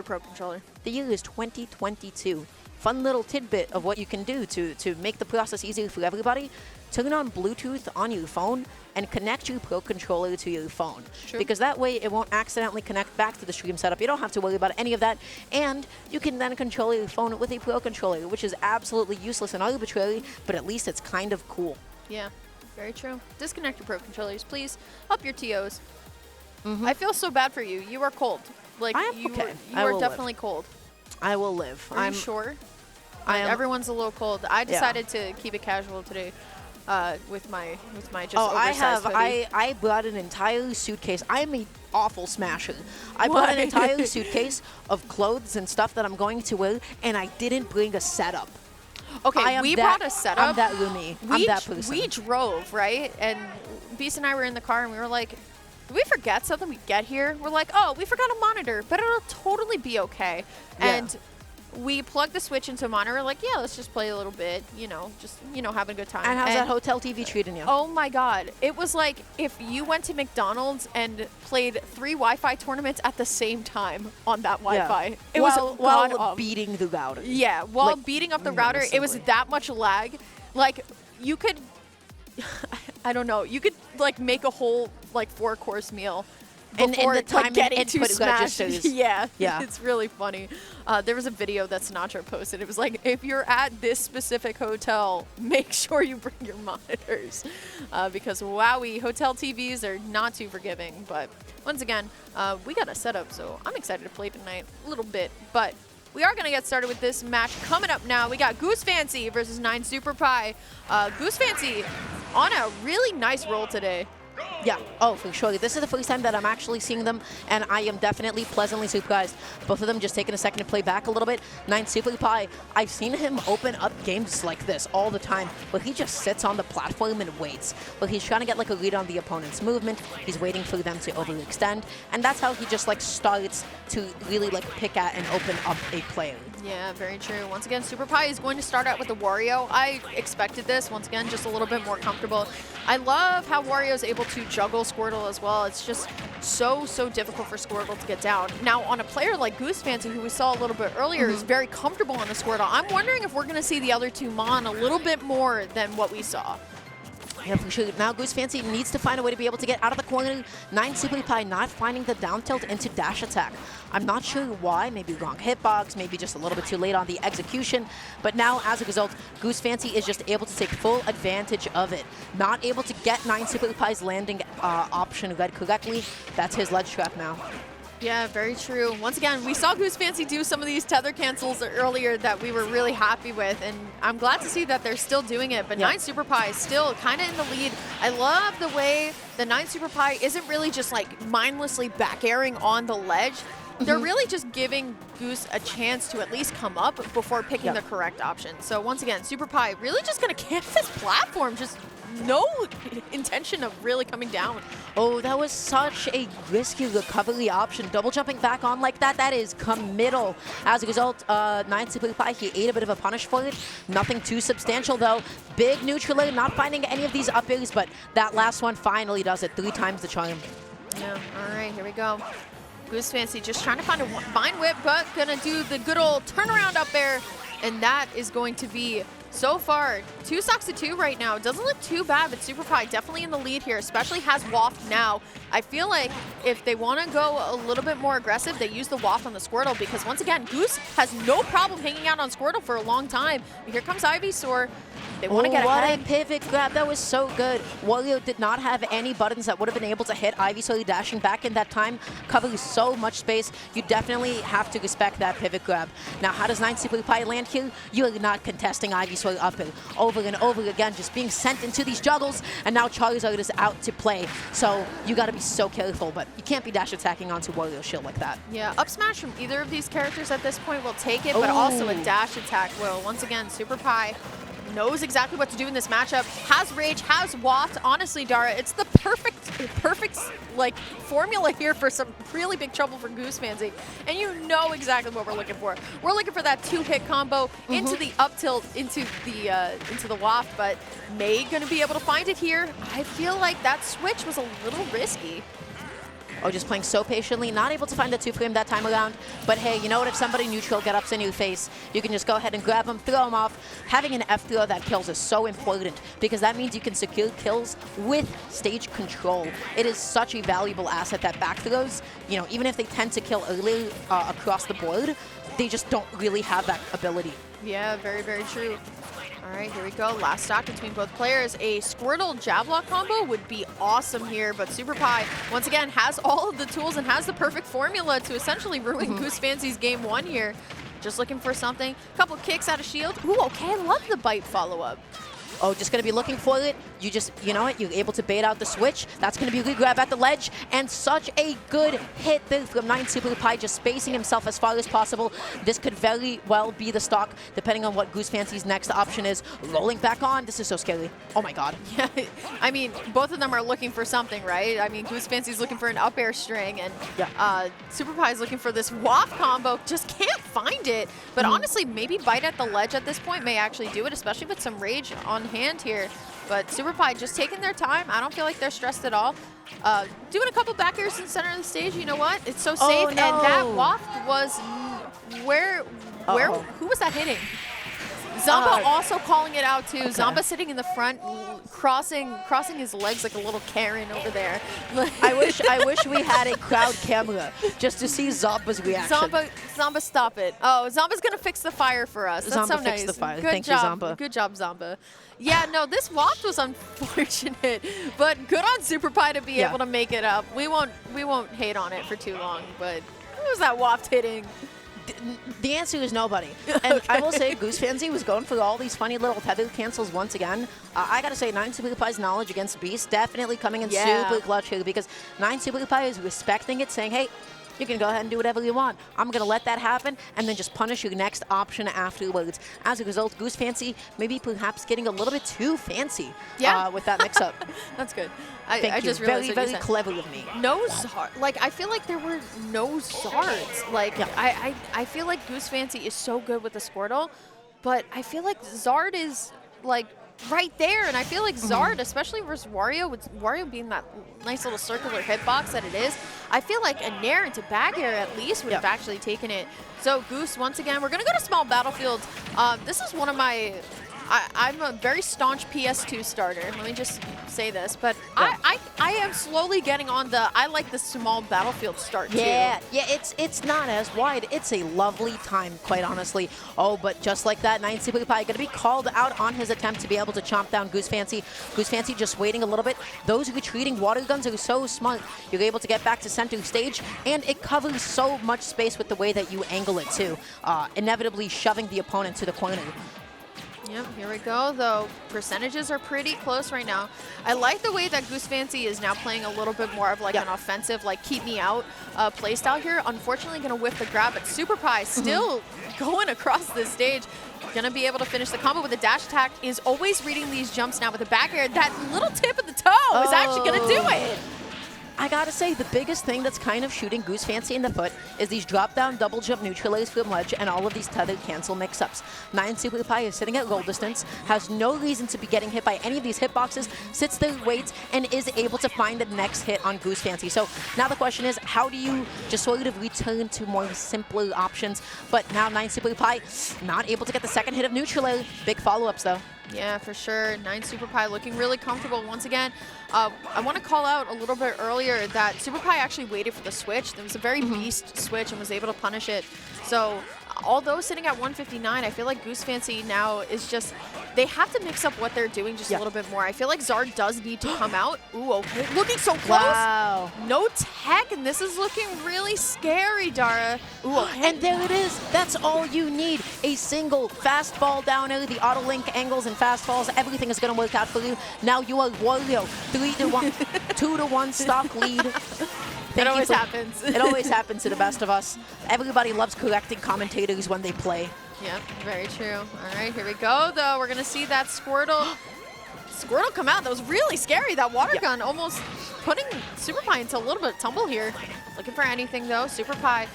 Pro Controller. The year is 2022. Fun little tidbit of what you can do to make the process easier for everybody. Turn on Bluetooth on your phone and connect your Pro Controller to your phone. True. Because that way it won't accidentally connect back to the stream setup. You don't have to worry about any of that. And you can then control your phone with a Pro Controller, which is absolutely useless and arbitrary, but at least it's kind of cool. Yeah, very true. Disconnect your Pro Controllers, please. Up your TOs. I feel so bad for you. You are cold. Like, I am you okay. you are definitely cold. I will live. Are you sure? Everyone's a little cold. I decided to keep it casual today with my just oversized hoodie. I brought an entire suitcase. I'm a awful smasher. I brought an entire suitcase of clothes and stuff that I'm going to wear, and I didn't bring a setup. Okay, we brought a setup. I'm that roomy. I'm that person. We drove, right? And Beast and I were in the car, and we were like, did we forget something we get here? We're like, oh, we forgot a monitor, but it'll totally be okay. Yeah. And we plugged the Switch into a monitor, like, yeah, let's just play a little bit, just, having a good time. And how's that hotel TV treating you? Oh my God. It was like if you went to McDonald's and played 3 Wi-Fi tournaments at the same time on that Wi-Fi. Yeah. It was while beating the router. Yeah, while like, beating up the router, it was that much lag. Like, you could, I don't know, you could like make a whole like 4-course meal before the time getting to Smash. Yeah, yeah, it's really funny. There was a video that Sinatra posted. It was like, if you're at this specific hotel, make sure you bring your monitors. Because wowie, hotel TVs are not too forgiving. But once again, we got a setup, so I'm excited to play tonight a little bit. But we are going to get started with this match. Coming up now, we got Goosefancy versus 9supepie. Goosefancy on a really nice roll today. Yeah, oh, for sure. This is the first time that I'm actually seeing them, and I am definitely pleasantly surprised. Both of them just taking a second to play back a little bit. 9supepie, I've seen him open up games like this all the time, where he just sits on the platform and waits. Where he's trying to get like a read on the opponent's movement, he's waiting for them to overextend, and that's how he just like starts to really like pick at and open up a player. Yeah, very true. Once again, SuperPie is going to start out with the Wario. I expected this. Once again, just a little bit more comfortable. I love how Wario is able to juggle Squirtle as well. It's just so difficult for Squirtle to get down. Now, on a player like Goosefancy, who we saw a little bit earlier, is very comfortable on the Squirtle. I'm wondering if we're going to see the other two Mon a little bit more than what we saw. Yeah, for sure. Now Goosefancy needs to find a way to be able to get out of the corner. 9supepie not finding the down tilt into dash attack. I'm not sure why. Maybe wrong hitbox, maybe just a little bit too late on the execution. But now, as a result, Goosefancy is just able to take full advantage of it. Not able to get 9supepie's landing option read correctly. That's his ledge trap now. Yeah, very true. Once again, we saw Goosefancy do some of these tether cancels earlier that we were really happy with, and I'm glad to see that they're still doing it, but 9supepie is still kind of in the lead. I love the way the 9supepie isn't really just like mindlessly back airing on the ledge. They're really just giving Goose a chance to at least come up before picking the correct option. So once again, SuperPie really just going to camp this platform, just no intention of really coming down. Oh, that was such a risky recovery option. Double jumping back on like that, that is committal. As a result, 9supepie, he ate a bit of a punish for it. Nothing too substantial though. Big neutral air, not finding any of these up airs, but that last one finally does it. 3 times the charm. Yeah, all right, here we go. Goosefancy just trying to find a fine whip, but gonna do the good old turnaround up there, and that is going to be, so far, 2 stocks to 2 right now. Doesn't look too bad, but SuperPie definitely in the lead here, especially has Waft now. I feel like if they want to go a little bit more aggressive, they use the Waft on the Squirtle, because once again, Goose has no problem hanging out on Squirtle for a long time. Here comes Ivysaur. They want to get ahead. What a pivot grab. That was so good. Wario did not have any buttons that would have been able to hit Ivysaur dashing back in that time, covering so much space. You definitely have to respect that pivot grab. Now, how does 9supepie land here? You are not contesting Ivysaur up and over again, just being sent into these juggles, and now Charizard is out to play. So you got to be so careful, but you can't be dash attacking onto Wario's shield like that. Yeah, up smash from either of these characters at this point will take it, but also a dash attack will. Once again, SuperPie knows exactly what to do in this matchup, has Rage, has Waft. Honestly, Dara, it's the perfect like formula here for some really big trouble for Goosefancy, and you know exactly what we're looking for. We're looking for that 2-hit combo into the up tilt, into the Waft, but May gonna be able to find it here. I feel like that switch was a little risky. Oh, just playing so patiently, not able to find the 2-frame that time around. But hey, you know what? If somebody neutral get ups in your face, you can just go ahead and grab them, throw them off. Having an F throw that kills is so important because that means you can secure kills with stage control. It is such a valuable asset that back throws, you know, even if they tend to kill early across the board, they just don't really have that ability. Yeah, very, very true. All right, here we go. Last stock between both players. A Squirtle Jablock combo would be awesome here, but SuperPie, once again, has all of the tools and has the perfect formula to essentially ruin Goosefancy's game 1 here. Just looking for something. Couple kicks out of shield. Ooh, okay, I love the bite follow-up. Oh, just going to be looking for it. You just, you know what, you're able to bait out the switch. That's going to be a good grab at the ledge. And such a good hit there from 9supepie, just spacing himself as far as possible. This could very well be the stock, depending on what Goosefancy's next option is. Rolling back on. This is so scary. Oh, my God. Yeah, I mean, both of them are looking for something, right? I mean, Goosefancy's looking for an up air string, and SuperPie's looking for this waft combo. Just can't find it. But honestly, maybe bite at the ledge at this point may actually do it, especially with some rage on hand here. But SuperPie just taking their time. I don't feel like they're stressed at all. Doing a couple back airs in the center of the stage. You know what? It's so safe. No. And that waft was who was that hitting? Zomba also calling it out too. Okay. Zomba sitting in the front, crossing his legs like a little Karen over there. I wish we had a crowd camera just to see Zomba's reaction. Zomba, stop it. Oh, Zomba's gonna fix the fire for us. That's Zomba so nice. Fix the fire. Thank you, Zomba. Good job, Zomba. Yeah, no, this waft was unfortunate, but good on SuperPie to be able to make it up. We won't hate on it for too long, but who was that waft hitting? The answer is nobody. And I will say Goosefancy was going for all these funny little tether cancels once again. I got to say 9supepie's knowledge against Beast definitely coming in super clutch here because 9supepie is respecting it, saying, hey, you can go ahead and do whatever you want. I'm going to let that happen and then just punish your next option afterwards. As a result, Goosefancy maybe perhaps getting a little bit too fancy with that mix-up. That's good. I just realized very clever of me. No Zard. Like, I feel like there were no Zards. Like, I feel like Goosefancy is so good with the Squirtle, but I feel like Zard is, like, right there, and I feel like Zard, especially versus Wario, with Wario being that nice little circular hitbox that it is, I feel like a Nair into back air at least would have actually taken it. So Goose, once again, we're going to go to small battlefields. This is one of my... I'm a very staunch PS2 starter. Let me just say this, but I am slowly getting on the I like the small battlefield start too. Yeah, it's not as wide. It's a lovely time, quite honestly. Oh, but just like that, 9supepie going to be called out on his attempt to be able to chomp down Goosefancy. Goosefancy just waiting a little bit. Those retreating water guns are so smart. You're able to get back to center stage, and it covers so much space with the way that you angle it too, inevitably shoving the opponent to the corner. Yep, here we go, though. Percentages are pretty close right now. I like the way that Goosefancy is now playing a little bit more of like an offensive, like keep me out playstyle here. Unfortunately, going to whiff the grab, but SuperPie still going across this stage. Going to be able to finish the combo with a dash attack, is always reading these jumps now with the back air. That little tip of the toe is actually going to do it. I gotta say, the biggest thing that's kind of shooting Goosefancy in the foot is these drop-down double jump neutralize from ledge and all of these tethered cancel mix-ups. 9supepie is sitting at roll distance, has no reason to be getting hit by any of these hitboxes, sits there, waits, and is able to find the next hit on Goosefancy. So now the question is, how do you just sort of return to more simpler options? But now 9supepie not able to get the second hit of neutralize. Big follow-ups, though. Yeah, for sure. 9supepie looking really comfortable once again. I want to call out a little bit earlier that SuperPie actually waited for the switch. There was a very beast switch and was able to punish it. So although sitting at 159, I feel like Goosefancy now is just, they have to mix up what they're doing just a little bit more. I feel like Zard does need to come out. Ooh, okay. Looking so close. Wow. No tech, and this is looking really scary, Dara. Ooh, okay. And there it is. That's all you need. A single fast fall down air, the auto link angles and fast falls, everything is going to work out for you. Now you are Wario. 3-1, 2-1 stock lead. It always happens. It always happens to the best of us. Everybody loves correcting commentators when they play. Yep, very true. All right, here we go, though. We're going to see that Squirtle come out. That was really scary. That water gun almost putting SuperPie into a little bit of tumble here. Looking for anything, though. SuperPie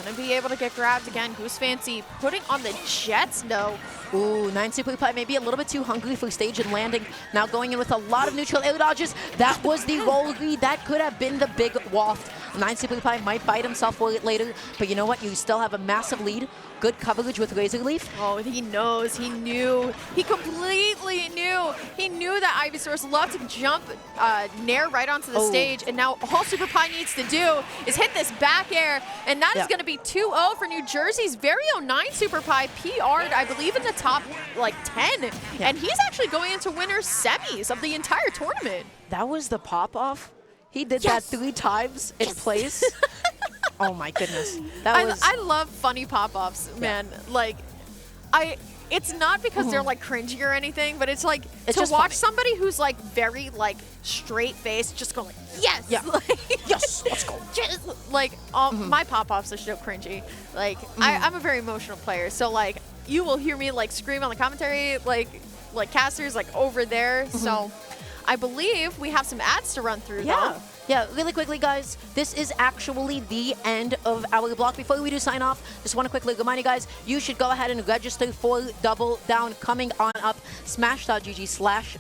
going to be able to get grabbed again. Goosefancy putting on the jets, though. Ooh, 9supepie maybe a little bit too hungry for stage and landing. Now going in with a lot of neutral air dodges. That was the roll read. That could have been the big waft. 9supepie might bite himself for it later, but you know what? You still have a massive lead. Good coverage with Razor Leaf. Oh, he knows. He knew. He completely knew. He knew that Ivysaur's loved to jump Nair right onto the stage, and now all Super Pie needs to do is hit this back air, and that is going to be 2-0 for New Jersey's very own 9supepie. PR'd, I believe, in the top, like, 10. And he's actually going into winner's semis of the entire tournament. That was the pop-off. He did that 3 times in place. Oh my goodness. I love funny pop-offs, man. Like, it's not because they're like cringy or anything, but it's like it's to just watch funny. somebody who's like very like straight faced, just go like, yes, like, yes, let's go. Just, like my pop-offs are so cringy. Like I'm a very emotional player, so like you will hear me like scream on the commentary, like casters like over there. So I believe we have some ads to run through though. Yeah, really quickly, guys, this is actually the end of our block. Before we do sign off, just want to quickly remind you guys, you should go ahead and register for Double Down coming on up. Smash.gg/Double